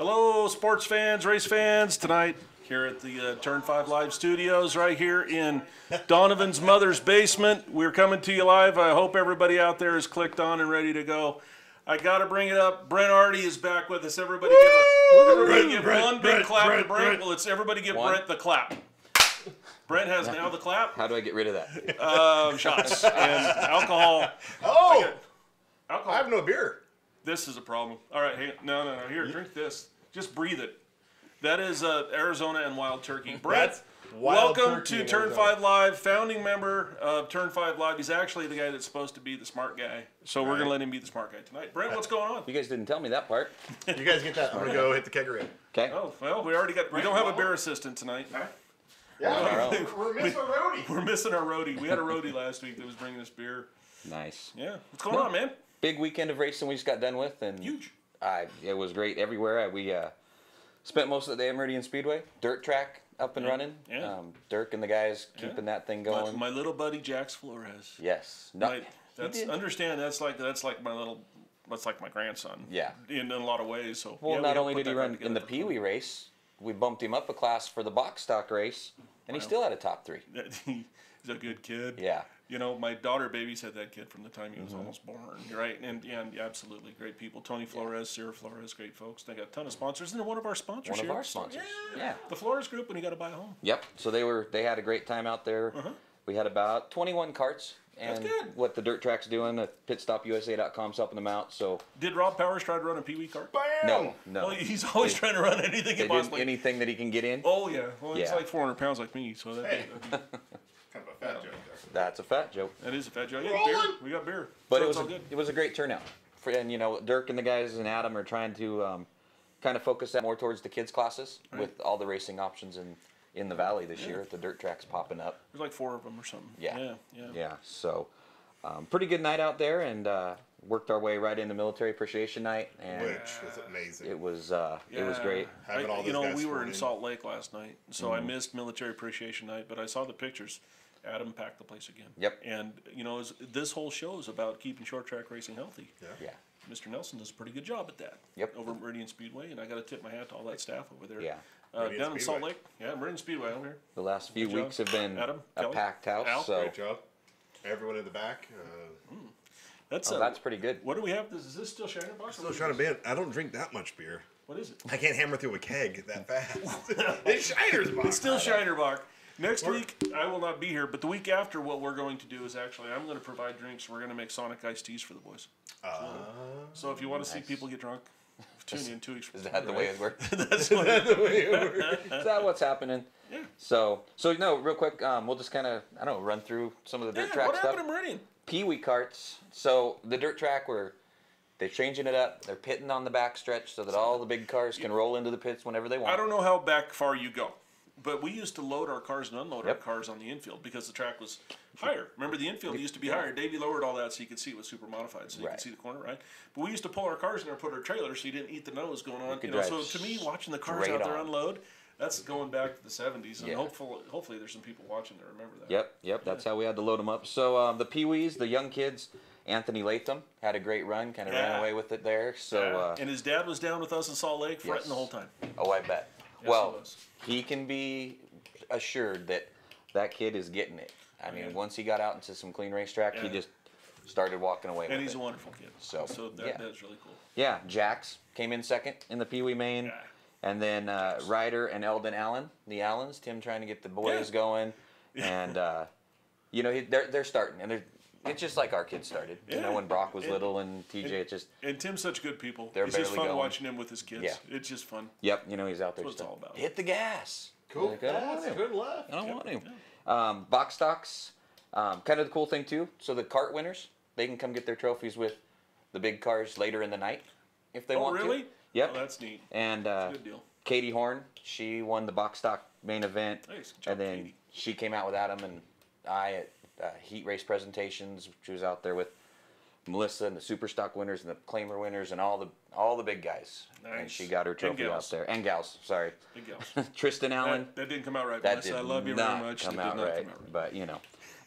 Hello, sports fans, race fans. Tonight, here at the Turn5.Live studios, right here in Donovan's mother's basement. We're coming to you live. I hope everybody out there is clicked on and ready to go. I got to bring it up. Brent Hardy is back with us. Everybody give one big clap to Brent. Well, it's everybody give Brent the clap. Brent has now the clap. How do I get rid of that? Shots and alcohol. Oh! Alcohol. I have no beer. This is a problem. All right, hey, no. Here, drink this. Just breathe it. That is Arizona and Wild Turkey. Brent, welcome to Turn5.Live, founding member of Turn5.Live. He's actually the guy that's supposed to be the smart guy. So we're going to let him be the smart guy tonight. Brent, what's going on? You guys didn't tell me that part. You guys get that. I'm going to go hit the kegger in. Okay. Oh, well, we don't have a bear assistant tonight. Yeah, we're missing a roadie. We're missing our roadie. We had a roadie last week that was bringing us beer. Nice. Yeah. What's going on, man? Big weekend of racing we just got done with. And huge. It was great everywhere. We spent most of the day at Meridian Speedway. Dirt track up and running. Yeah. Dirk and the guys keeping that thing going. My little buddy, Jax Flores. Yes. Understand, that's like my grandson. Yeah. In a lot of ways. So well, yeah, not only did he run in the Pee Wee race, we bumped him up a class for the box stock race, and he still had a top 3. He's a good kid. Yeah. You know, my daughter babysat that kid from the time he was almost born, right? And absolutely great people. Tony Flores, Sarah Flores, great folks. They got a ton of sponsors, and they're one of our sponsors. One of our sponsors. Yeah. The Flores Group, when you got to buy a home. Yep. So they had a great time out there. We had about 21 carts. And that's good. What the dirt track's doing, pitstopusa.com's helping them out. So did Rob Powers try to run a Pee Wee cart? Bam! No. Well, he's always trying to run anything he possibly. Anything that he can get in. Oh yeah. Well, he's like 400 pounds like me, so that. Hey. Kind of a fat joke there. That's a fat joke. That is a fat joke. We got beer. But so it was a great turnout. And Dirk and the guys and Adam are trying to kind of focus that more towards the kids classes with all the racing options in the valley this year. The dirt tracks popping up. There's like 4 of them or something. Yeah. So pretty good night out there, and worked our way right into Military Appreciation Night, and which was amazing. It was great. We were in Salt Lake last night, so I missed Military Appreciation Night, but I saw the pictures. Adam packed the place again. Yep. And this whole show is about keeping short track racing healthy. Yeah. Mr. Nelson does a pretty good job at that. Yep. Over at Meridian Speedway, and I got to tip my hat to all that staff over there. Yeah. Down in Salt Lake. Yeah, Meridian Speedway over here. The last few weeks have been a packed house. Al? So great job. Everyone in the back. That's pretty good. What do we have? Is this still Shiner Box? Still trying to ban. I don't drink that much beer. What is it? I can't hammer through a keg that fast. It's Shiner's Box. It's still Shiner Box. Next week, I will not be here, but the week after, what we're going to do is I'm going to provide drinks. We're going to make Sonic iced teas for the boys. So if you want to see people get drunk, tune in 2 weeks from Is that the way it works? That's the way it works. Is that what's happening? Yeah. So no, real quick, we'll just kind of, run through some of the dirt track what stuff. happened to Meridian? Pee Wee carts. So the dirt track they're changing it up. They're pitting on the back stretch so that all the big cars can roll into the pits whenever they want. I don't know how back far you go, but we used to load our cars and unload our cars on the infield because the track was higher. Remember, the infield used to be higher. Davey lowered all that so you could see it was super modified, so you could see the corner, right? But we used to pull our cars in there and put our trailer so you didn't eat the nose going on. So to me, watching the cars out there unload, that's going back to the 70s, and hopefully there's some people watching that remember that. Yep. That's how we had to load them up. So the Pee Wees, the young kids, Anthony Latham had a great run, kind of ran away with it there. So and his dad was down with us in Salt Lake, fretting the whole time. Oh, I bet. Yes, he can be assured that kid is getting it. I mean, once he got out into some clean racetrack, he just started walking away with it. And he's a wonderful kid. So that's really cool. Yeah, Jax came in second in the Pee Wee main. Yeah. And then Ryder and Eldon Allen, the Allens, Tim trying to get the boys going. And, they're starting. And it's just like our kids started. When Brock was little and TJ, And Tim's such good people. They're it's just fun going. watching him with his kids. Yeah. It's just fun. Yep, he's out there. That's what it's all about. Hit the gas. Cool. That's good left. I don't want to. Box stocks, kind of the cool thing too. So the kart winners, they can come get their trophies with the big cars later in the night if they want to. Oh, really? Yep. Oh, that's neat. And that's a good deal. Katie Horn, she won the box stock main event. Nice. Good job, and then Katie. she came out with Adam and I at heat race presentations. She was out there with Melissa and the super stock winners and the claimer winners and all the big guys. Nice. And she got her trophy out there. And gals, sorry. Big gals. Tristan Allen. That didn't come out right. That Melissa. did I love you not very much. come It out did not right. come out right.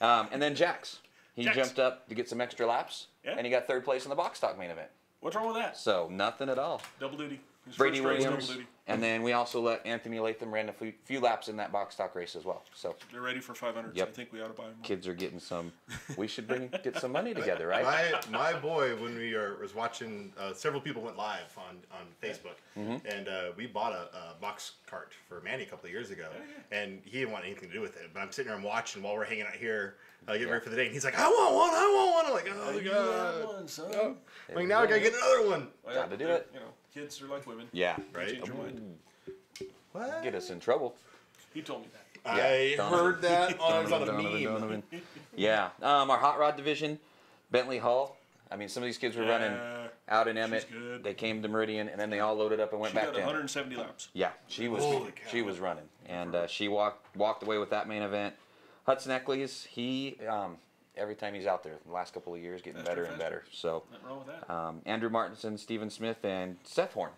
But and then Jax. He Jax. jumped up to get some extra laps, and he got third place in the box stock main event. What's wrong with that? So nothing at all. Double duty. His Brady first race, Williams, double duty. and then we also let Anthony Latham ran a few laps in that box stock race as well. So They're ready for 500. Yep. I think we ought to buy them. kids are getting some. We should get some money together, right? My boy, when we was watching, several people went live on Facebook, and we bought a box cart for Manny a couple of years ago, and he didn't want anything to do with it. But I'm sitting there and watching while we're hanging out here, getting ready for the day, and he's like, "I want one, I want one." I'm like, "Oh You god!" have one, son. Oh. Like now I gotta get another one. Well, Got to do it. You know, kids are like women. Yeah. Right? Change your mind. What? Get us in trouble. He told me that. I Donovan. heard that on a meme. Donovan. Yeah. Our hot rod division, Bentley Hall. I mean, some of these kids were running out in Emmett. good. They came to Meridian, and then they all loaded up and went She back got to Emmett. 170 laps. Yeah, she was Holy cow. she was running, and she walked away with that main event. Hudson Eccles, he every time he's out there, the last couple of years, getting Faster, better and faster. better. So Nothing wrong with that. Andrew Martinson, Stephen Smith, and Seth Horn,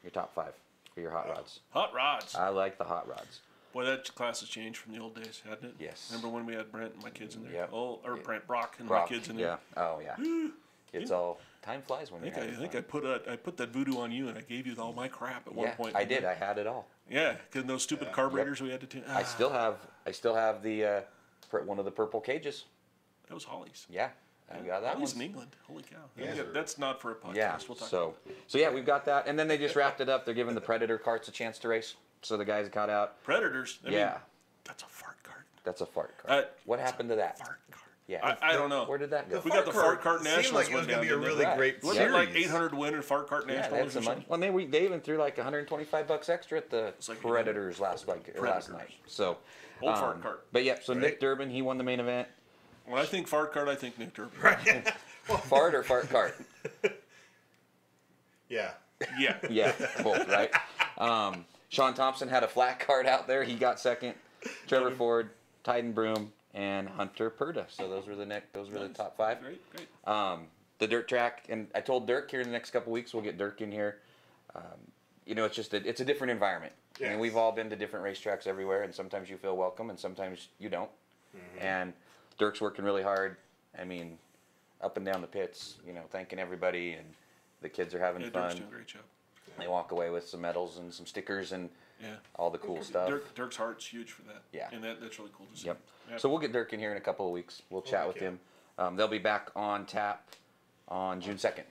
your top 5 for your hot rods. Hot rods. I like the hot rods. Boy, that class has changed from the old days, hasn't it? Yes. Remember when we had Brent and my kids in there? Yep. Oh, or Brent, Brock and Brock, my kids in there. yeah. Oh yeah. It's all time flies when I you're think, having I fun. put that voodoo on you, and I gave you all my crap at one Yeah, point. I did. I had it all. Yeah, because those stupid carburetors we had to tune. I still have the one of the purple cages. That was Holly's. Yeah, I got that Holly's one. in England. Holy cow. Yeah. That's not for a podcast. Yeah. We'll talk So about yeah, we've got that, and then they just wrapped it up. They're giving the Predator carts a chance to race. So the guys got out. Predators. I Yeah. mean, that's a fart cart. That's a fart cart. What What happened to that? Fart cart. Yeah. I don't know. Where did that go? We got the fart cart Seemed nationals like it was went gonna down, be a didn't really it? great Wasn't it like series. 800 to win in fart cart Yeah, they had nationals or some money. something? Well, they even threw like $125 extra at the like Predators last night. So Old fart cart. But yeah, so Nick Right. Durbin, he won the main event. When I think fart cart, I think Nick Durbin. Fart or fart cart? Yeah. Yeah. Yeah, both, right? Sean Thompson had a flat cart out there. He got second. Trevor Ford, Tyden Broom, and Hunter Purda. So those were the top 5. Great, great. The dirt track, and I told Dirk here in the next couple weeks we'll get Dirk in here. You know, it's just it's a different environment. I mean, Yes. we've all been to different racetracks everywhere, and sometimes you feel welcome, and sometimes you don't. And Dirk's working really hard. I mean, up and down the pits, you know, thanking everybody, and the kids are having Yeah, fun. Dirk's doing a great job. They walk away with some medals and some stickers and Yeah. all the cool stuff. Dirk's heart's huge for that. Yeah. And that's really cool to see. Yep. Yep. So we'll get Dirk in here in a couple of weeks. We'll chat with Okay. him. They'll be back on tap on June 2nd.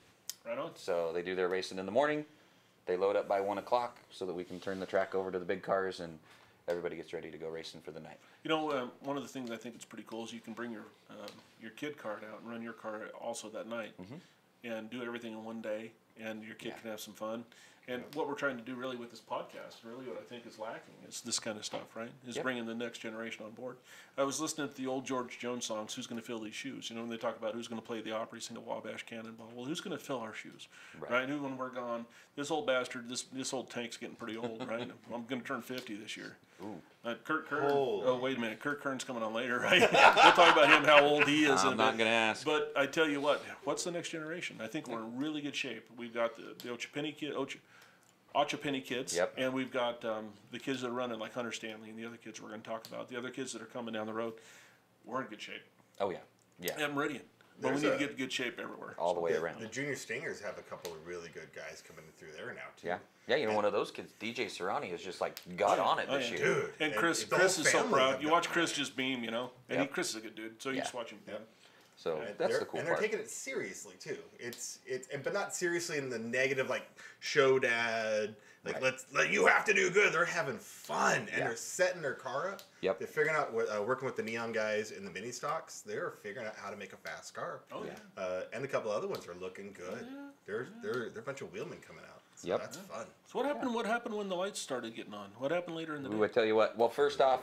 Right on. So they do their racing in the morning. They load up by 1 o'clock so that we can turn the track over to the big cars and everybody gets ready to go racing for the night. You know, one of the things I think that's pretty cool is you can bring your kid cart out and run your car also that night, and do everything in one day, and your kid can have some fun. And what we're trying to do really with this podcast, really what I think is lacking is this kind of stuff, right? Is Yep. bringing the next generation on board. I was listening to the old George Jones songs, Who's Going to Fill These Shoes? You know, when they talk about who's going to play the Opry, sing a Wabash Cannonball. Well, who's going to fill our shoes, right? Who, when we're gone, this old bastard, this old tank's getting pretty old, right? I'm going to turn 50 this year. Kurt Kern. Holy. Oh, wait a minute. Kurt Kern's coming on later, right? We'll talk about him, how old he is. I'm not going to ask. But I tell you what, what's the next generation? I think we're in really good shape. We've got the Ochapeni kids, Yep. and we've got the kids that are running like Hunter Stanley and the other kids we're going to talk about. The other kids that are coming down the road, we're in good shape. Oh, yeah. Yeah. At Meridian. But we There's need to a- get good shape everywhere. All the way The around. Junior Stingers have a couple of really good guys coming through there now too. Yeah. Yeah, you know, one of those kids, DJ Serrani, has just like got on it Oh, this yeah. year. Dude. And Chris the is whole so family proud. have You watch gotten Chris on it. just beam, you know? And Yep. Chris is a good dude, so you Yeah. just watch him. Yep. So And that's they're- the cool and they're part. taking it seriously too. But not seriously in the negative, like show dad, like Right. you have to do good. They're having fun and Yeah. they're setting their car up. Yep. They're figuring out working with the neon guys in the mini stocks. They're figuring out how to make a fast car. Oh, yeah. And a couple other ones are looking good. They're a bunch of wheelmen coming out. So Yep. that's fun. So what happened? What happened when the lights started getting on? What happened later in the We day? would tell you what. Well, first off,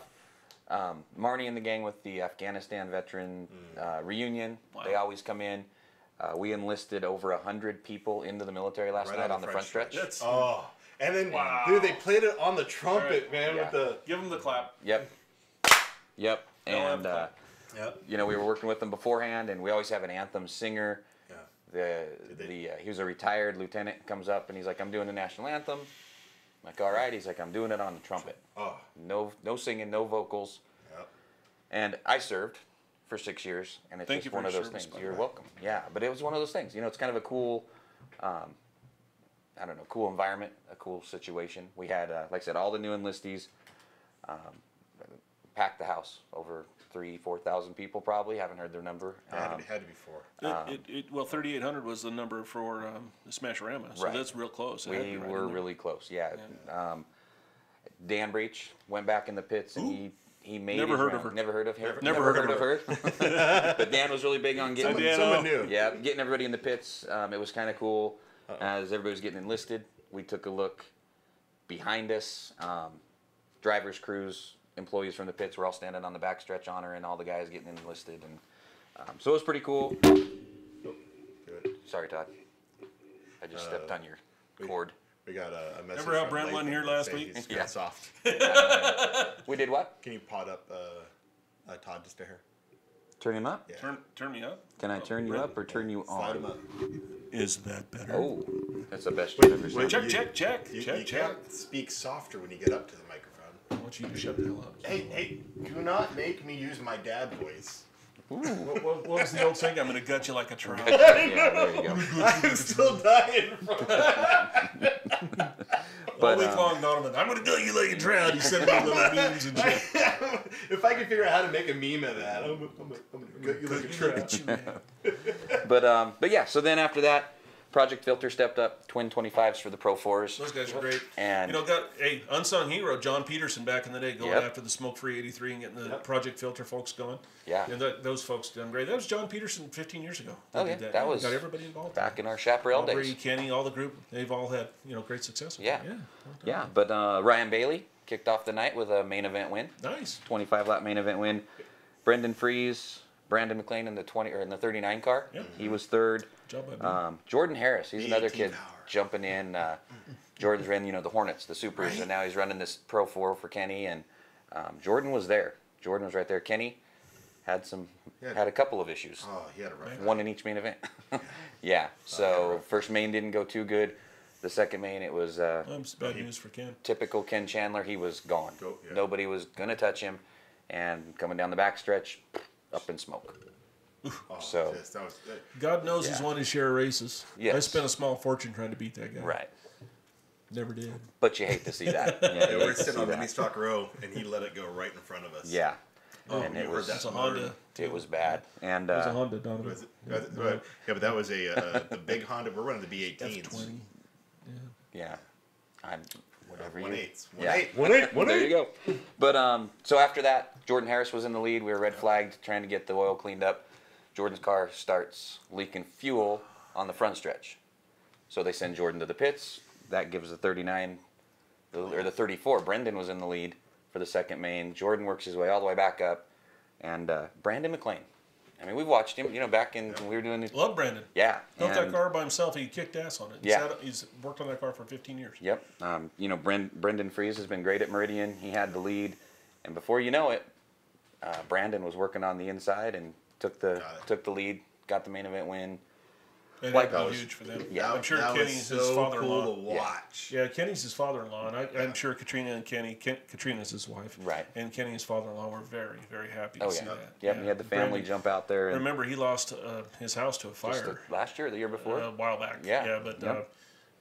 Marnie and the gang with the Afghanistan veteran reunion. Wow. They always come in. We enlisted over 100 people into the military last Right night on the front stretch. That's Oh, and then Wow. dude, they played it on the trumpet, Right. man, Yeah. with the. give them the clap. Yep. Yep. They'll have And fun. Yep. you know, we were working with them beforehand, and we always have an anthem singer. Yeah. He was a retired lieutenant. Comes up and he's like, "I'm doing the national anthem." I'm like, "All right." He's like, "I'm doing it on the trumpet. Oh. No singing, no vocals." Yep. And I served for 6 years, and it's Thank you just for one of your those service, things. by the You're way. welcome. Yeah, but it was one of those things. You know, it's kind of a cool I don't know, cool environment, a cool situation. We had, like I said, all the new enlistees, packed the house, over 4,000 people probably. Haven't heard their number. Had to be 4. Well, 3,800 was the number for the Smash-Rama, so Right. that's real close. It had to We be right were in there. really close, yeah. Dan Breach went back in the pits and he made Never his heard of round. her. Never heard of her. Never heard of her. But Dan was really big on getting Someone new. yeah, getting everybody in the pits. It was kind of cool. As everybody was getting enlisted, we took a look behind us. Drivers, crews, employees from the pits were all standing on the backstretch honoring all the guys getting enlisted, and so it was pretty cool. Good. Sorry, Todd. I just stepped on your cord. We got a message. Remember how from Brent wasn't Lathan here that last say week? He's Yeah. kinda soft. We did what? Can you pot up Todd just a hair? Turn him up? Yeah. Turn me up. Can I turn you up or turn you Slide him on? up. Is that better? Oh, that's the best you've ever seen. Check, You- check. You check. can't speak softer when you get up to the microphone. I want you to shut the hell up. Hey, do not make me use my dad voice. What was the old saying? I'm going to gut you like a trout. Yeah, there you go. I'm still dying from All But, week long, Donovan. I'm going to gut you like a trout. He's sending me little memes and shit. If I can figure out how to make a meme of that, I'm gonna gut you like a trout. But yeah, so then after that, Project Filter stepped up, twin 25s for the Pro 4s. Those guys are great. And- got a unsung hero, John Peterson, back in the day, going Yep. after the smoke-free 83 and getting the Project Filter folks going. Yeah. And those folks done great. That was John Peterson 15 years ago. Oh, They did yeah, that was got everybody involved. Back in our Chaparral Aubrey, days. Kenny, all the group, they've all had great success. With Yeah. it. Yeah, but Ryan Bailey kicked off the night with a main event win, Nice. 25-lap main event win. Brendan Fries, Brandon McLean in the 39 car. Yeah. He was third. Good job by me. Jordan Harris, he's another B18 kid power. jumping in. Jordan's ran, the Hornets, the Supers, Right. and now he's running this Pro 4 for Kenny. And Jordan was there. Jordan was right there. Kenny had a couple of issues. Oh, he had a rough One in each main event. Yeah. So first main didn't go too good. The second main, it was That's bad news for Ken. typical Ken Chandler. He was gone. Yeah. Nobody was gonna touch him, and coming down the backstretch, up in smoke. Oh, So- yes, that was, God knows he's Yeah. won his share of races. Yes. I spent a small fortune trying to beat that guy. Right. Never did. But you hate to see that. yeah, you we hate were to sitting see on that. mini stock row, and he let it go right in front of us. Yeah. Oh, and you it heard was that It's a Honda. it was bad. And It was a Honda, Donovan. Was it? Yeah, but that was the big Honda. We're running the B18s. F20. yeah, I'm whatever you. 1/8. Yeah. 1/8. There you go. But so after that, Jordan Harris was in the lead. We were red flagged, trying to get the oil cleaned up. Jordan's car starts leaking fuel on the front stretch, so they send Jordan to the pits. That gives the 39 or the 34. Brendan was in the lead for the second main. Jordan works his way all the way back up, and Brandon McLean. I mean, we've watched him. Back in when we were doing the Love Brandon. yeah. Built that and- car by himself. He kicked ass on it. Yeah. He's worked on that car for 15 years. Yep. Brendan Fries has been great at Meridian. He had the lead, and before you know it, Brandon was working on the inside and took the lead, got the main event win. And Like that'd be those. huge for them. Yeah. I'm sure that Kenny's was his so father-in-law. cool to watch. Yeah, Kenny's his father-in-law, and I'm sure Katrina and Kenny, Katrina's his wife, Right. and Kenny, his father-in-law, were very, very happy to Oh see yeah. that. Yep. He had the family Brandon- jump out there. And Remember, he lost his house to a just fire last year, or the year before. a while back. Yeah. Yeah, but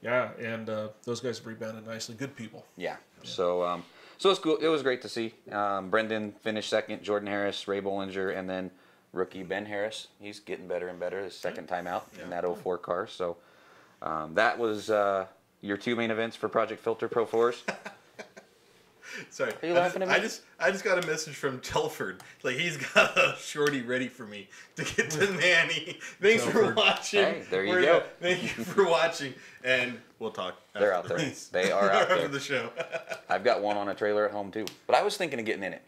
Yep. and those guys have rebounded nicely. Good people. Yeah. So so it was cool. It was great to see. Brendan finished second. Jordan Harris, Ray Bollinger, and then rookie Ben Harris. He's getting better and better. His second time out in that 04 car. So that was your two main events for Project Filter Pro 4s. Sorry. Are you laughing at me? I just got a message from Telford. Like, he's got a shorty ready for me to get to Manny. Thanks for Telford. watching. Hey, there you We're go. Thank you for watching, and we'll talk. They're after out the there. race. They are out After there. the show. I've got one on a trailer at home too. But I was thinking of getting in it.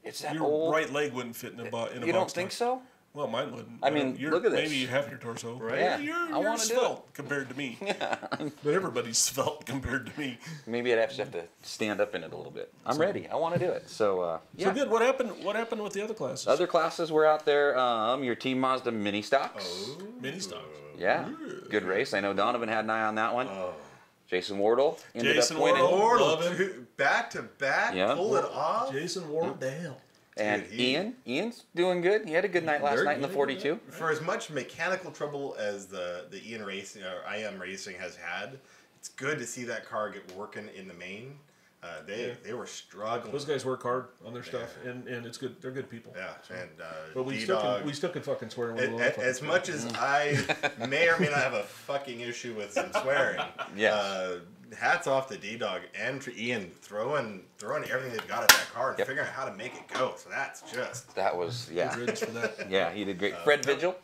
It's that Your old. right leg wouldn't fit in a box. You don't think so? Well, mine wouldn't. I mean, You're- look at this. Maybe you have your torso. Right? Yeah, You're, I you're wanna do svelte compared to me. But everybody's svelte compared to me. Maybe I'd have to stand up in it a little bit. I'm ready. I want to do it. So yeah. So good. What happened? What happened with the other classes? Other classes were out there. Your Team Mazda mini stocks. mini stocks. Yeah, good race. I know Donovan had an eye on that one. Oh. Jason Wardle ended Jason up winning. Wardle. Wardle, Love him. back to back, Yeah. pull it off. Jason Wardell. And Dude, Ian's doing good. He had a good night last night in the 42. For as much mechanical trouble as the Ian Racing or IM Racing has had, it's good to see that car get working in the main. They were struggling. Those guys work hard on their stuff, and it's good. They're good people. Yeah, so. and but we still can fucking swear. As much as I may or may not have a fucking issue with some swearing, hats off to D-Dog and to Ian throwing everything they've got at that car and figuring out how to make it go. So that was for that. Yeah, he did great. Fred Vigil.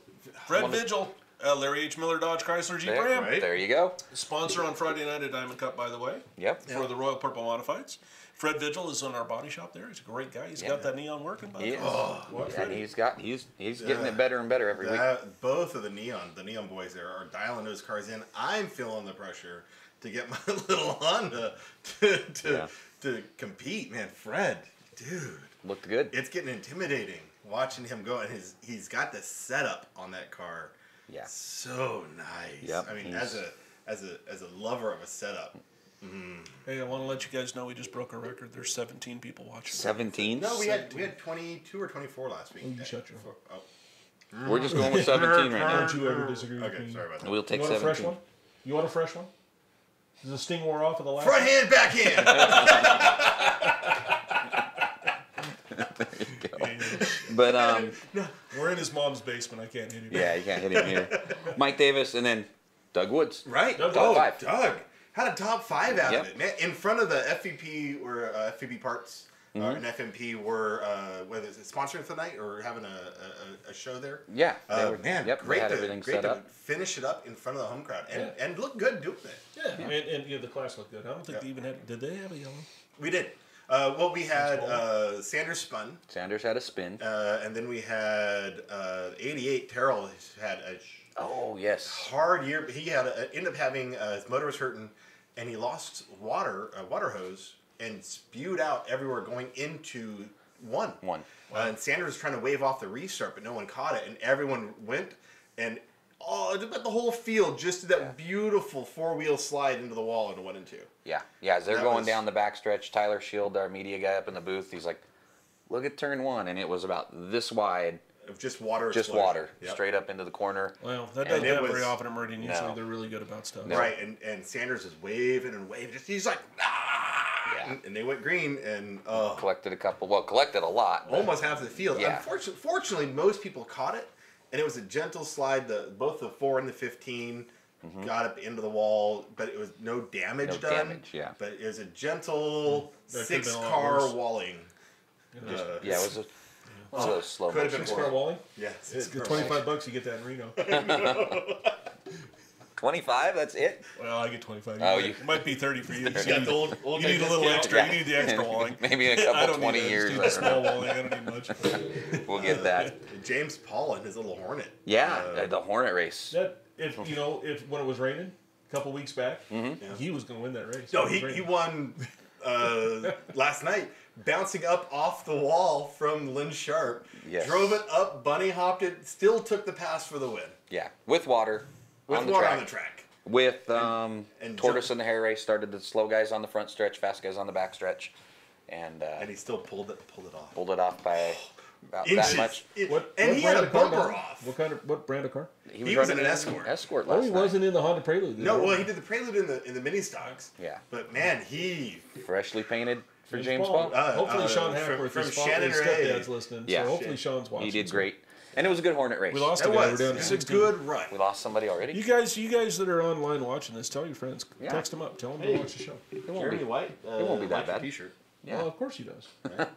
Larry H. Miller Dodge Chrysler Jeep Ram. right? There you go. Sponsor on Friday night at Diamond Cup, by the way. Yep. For the Royal Purple Modifieds. Fred Vigil is on our body shop there. He's a great guy. He's got that neon working. By the way. And he's getting it better and better every week. Both of the neon boys there are dialing those cars in. I'm feeling the pressure to get my little Honda to compete. Man, Fred, dude, looked good. It's getting intimidating watching him go, and he's got the setup on that car. Yeah. So nice. Yep, I mean, as a lover of a setup. Hey, I want to let you guys know we just broke a record. There's 17 people watching. 17? No, we had 22 or 24 last week. You shut your mouth. We're just going with 17 right now. Don't you ever disagree with me. Okay, sorry about that. We'll take You want 17. a fresh one? You want a fresh one? Does the sting wear off of the last Front one? hand, back hand. But We're in his mom's basement. I can't hit him. yeah, you can't hit him here. Mike Davis and then Doug Woods. Right. Doug, top five. Doug had a top 5 out Yep. of it, man. In front of the FVP or FVP parts and FMP were whether it's sponsoring for the night or having a show there. Yeah. They were, Man, yep, great they had to, everything great set to up. finish it up in front of the home crowd Yeah. and look good doing it. Yeah, and the class looked good. I don't think they even had. Did they have a yellow? We did. Well, we had Sanders spun, Sanders had a spin. and then we had 88. Terrell had a Oh, yes. hard year. He had ended up having his motor was hurting, and he lost water hose and spewed out everywhere going into one. And Sanders was trying to wave off the restart, but no one caught it, and everyone went and about the whole field just did that beautiful 4-wheel slide into the wall into 1 and 2. Yeah. As they're going down the backstretch, Tyler Shield, our media guy up in the booth, he's like, look at turn 1, and it was about this wide. Of just water. Just explosion. water, Yep. straight up into the corner. Well, that doesn't it happen was- very often at Meridian. Usually No. they're really good about stuff. No. Right, and Sanders is waving and waving. He's like, ah! Yeah. And they went green and Collected a lot. but- almost half the field. Yeah. Fortunately, most people caught it, and it was a gentle slide. Both the 4 and the 15 got up into the wall, but it was no damage No done. damage, yeah. But it was a gentle That could've been a lot 6-car worse. walling. Yeah, it was a slow Could have motion. been 6-car walling. Yeah, It's $25. You get that in Reno. 25, that's it? Well, I get 25. Oh, It might be 30 for you. You got the old you need a little discount. extra. Yeah. You need the extra walling. Maybe in a I couple don't 20 need that. years. Just need the small walling. I don't need much. We'll get that. James Paul and his little Hornet. Yeah, the Hornet race. That if when it was raining a couple weeks back, he was going to win that race. No, It was he raining. won last night, bouncing up off the wall from Lynn Sharp. Yes. Drove it up, bunny hopped it, still took the pass for the win. Yeah, with water. With on the water track. on the track. With and Tortoise in the hair race, started the slow guys on the front stretch, fast guys on the back stretch, and And he still pulled it off. pulled it off by about Inches. that much. And he had brand a of car bumper did he? off. What brand of car? He was in running an Escort. Escort Oh, last he night. wasn't in the Honda Prelude. No, well, he did the Prelude in the mini stocks. Yeah. But man, he Freshly painted for James Paul. Paul. Hopefully Sean from Hackworth, from his Shannon his Ray. stepdad's listening. Yeah. So hopefully Sean's watching. He did great, and it was a good Hornet race. We lost That a guy. We're was. down It to was a 16. good run. We lost somebody already. You guys that are online watching this, tell your friends. Yeah. Text them up. Tell them to watch the show. It won't be. White. It won't be that bad. T-shirt. Yeah. Well, of course he does.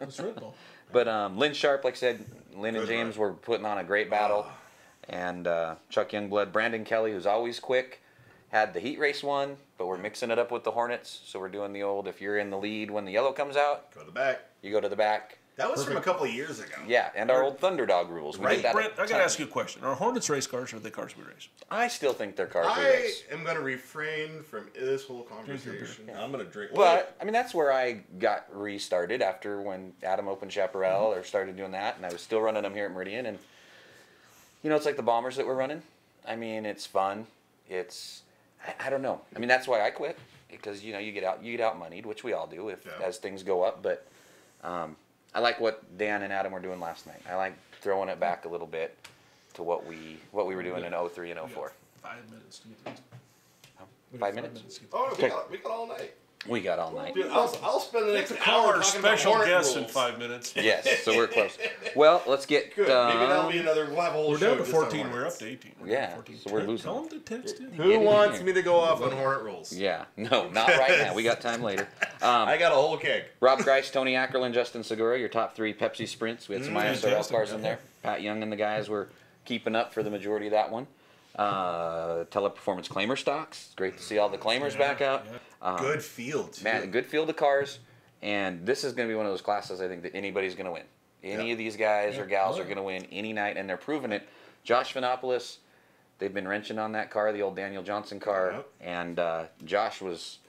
It's Red Bull. But Lynn Sharp, like I said, Lynn and Good James run. were putting on a great battle. And Chuck Youngblood, Brandon Kelly, who's always quick, had the heat race one, but we're mixing it up with the Hornets. So we're doing the old, if you're in the lead when the yellow comes out, Go to the back. you go to the back. That was from a couple of years ago. Yeah, and our old Thunderdog rules. We did that Brent, a I got ton. to ask you a question. Are Hornets race cars or are they cars we race? I still think they're cars we I race. am going to refrain from this whole conversation. I'm going to drink. But, I mean, that's where I got restarted after when Adam opened Chaparral or started doing that, and I was still running them here at Meridian. And, it's like the Bombers that we're running. I mean, it's fun. It's, I don't know. I mean, that's why I quit, because, you get out moneyed, which we all do as things go up. But I like what Dan and Adam were doing last night. I like throwing it back a little bit to what we were doing in 03 and 04. 5 minutes to get these. 5 minutes? to get Oh, Okay. we got all night. We got all night. Dude, I'll spend the next Call hour our talking special about guest in rules. 5 minutes. Yes, so we're close. Well, let's get. Good. Maybe that'll be another. We'll have a whole We're show down to just on 14. We're Hornets. up to 18. Yeah, so we're losing. Tell them to text in. Who Get in wants here. me to go off on Hornet rules? Yeah, no, not right now. We got time later. I got a whole keg. Rob Grice, Tony Ackerlin, Justin Segura, your top 3 Pepsi sprints. We had some ISRL fantastic. cars in there. Pat Young and the guys were keeping up for the majority of that one. Teleperformance Claimer stocks. It's great to see all the Claimers back out. Good field, too. Man, good field of cars. And this is going to be one of those classes I think that anybody's going to win. Any of these guys or gals are going to win any night, and they're proving it. Josh Vanopoulos, they've been wrenching on that car, the old Daniel Johnson car. Yep. And Josh was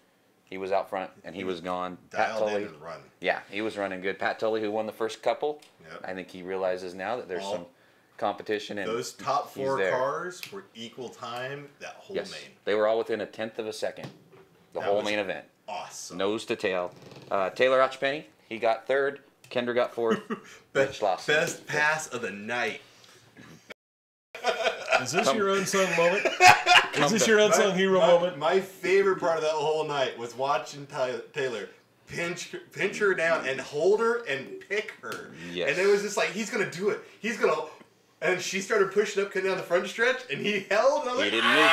out front, and he was gone. Pat Dialed in Tully, and run. yeah, he was running good. Pat Tully, who won the first couple, Yep. I think he realizes now that there's some competition. And Those top he's 4 there. cars were equal time that whole Yes, main. they were all within a 1/10 of a second. The That whole was main event, Awesome. nose to tail. Taylor Ochpenny, he got 3rd. Kendra got 4th. Rich lost. Best pass of the night. Is this your unsung moment? Is this your unsung hero moment? My favorite part of that whole night was watching Taylor pinch her down and hold her and pick her. Yes. And it was just like, he's going to do it. He's going to... And she started pushing up, coming down the front stretch, and he held, and I was He like, didn't move.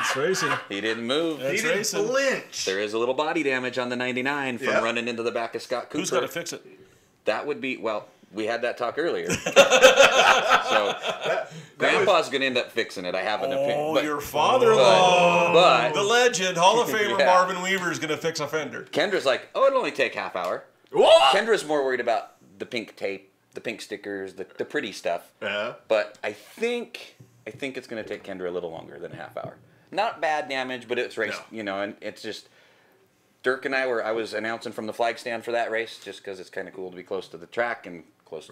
It's racing. He didn't move. That's he didn't racing. flinch. There is a little body damage on the 99 from Yep. running into the back of Scott Cooper. Who's got to fix it? That would be, well, we had that talk earlier. So, Grandpa's going to end up fixing it. I have an opinion. Oh, But your father-in-law. but- the legend, Hall of Famer Yeah. Marvin Weaver is going to fix a fender. Kendra's like, oh, it'll only take half hour. What? Kendra's more worried about the pink tape, the pink stickers, the pretty stuff. Yeah. But I think it's going to take Kendra a little longer than a half hour. Not bad damage, but it's race, No. you know, and it's just Dirk and I was announcing from the flag stand for that race just because it's kind of cool to be close to the track and close to